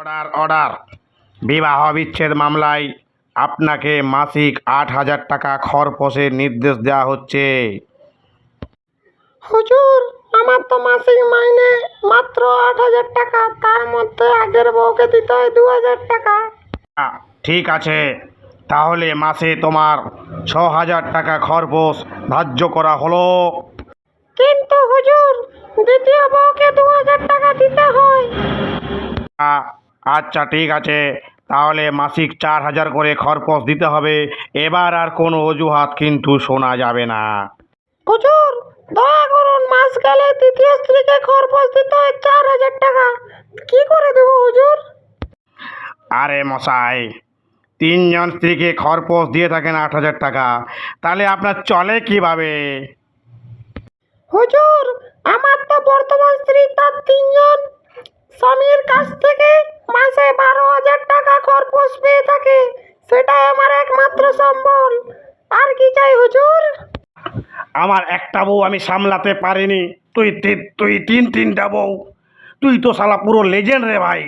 Order order. বিবাহ বিচ্ছেদ মামলায় আপনাকে মাসিক ৮,০০০ টাকা খরপোশের নির্দেশ দেওয়া হচ্ছে। হুজুর, আমার তো মাসিক মাইনে মাত্র ৮,০০০ টাকা, তার মধ্যে আগের বউকে দিতে হয় ২,০০০ টাকা। ঠিক আছে, তাহলে মাসে তোমার ৬,০০০ টাকা খরপোশ ধার্য করা হলো। কিন্তু হুজুর, দ্বিতীয় বউকে ২,০০০ টাকা দিতে হয়। আচ্ছা ঠিক আছে, তাহলে মাসিক ৪,০০০ করে খরপোশ দিতে হবে। এবার আর কোনো অজুহাত কিন্তু শোনা যাবে না। হুজুর, দয়া করুন, মাস গেলে তৃতীয় স্ত্রীকে খরপোশ দিতে হয় ৪,০০০ টাকা। কি করে দেবো হুজুর? আরে মশাই, ৩ জন স্ত্রীকে খরপোশ দিয়ে থাকেন ৮,০০০ টাকা, তাহলে আপনার চলে কিভাবে? হুজুর, আমার তো বর্তমান স্ত্রী তার ৩ জন স্বামীর কাছ থেকে মাসে ১২,০০০ টাকা খরপোশ পেয়ে থাকে। সেটাই আমার একমাত্র সম্বল। আর কি চাই হুজুর? আমার একটা বউ আমি সামলাতে পারিনি, তুই তিনটা বউ। তুই তো শালা পুরো লেজেন্ড রে ভাই।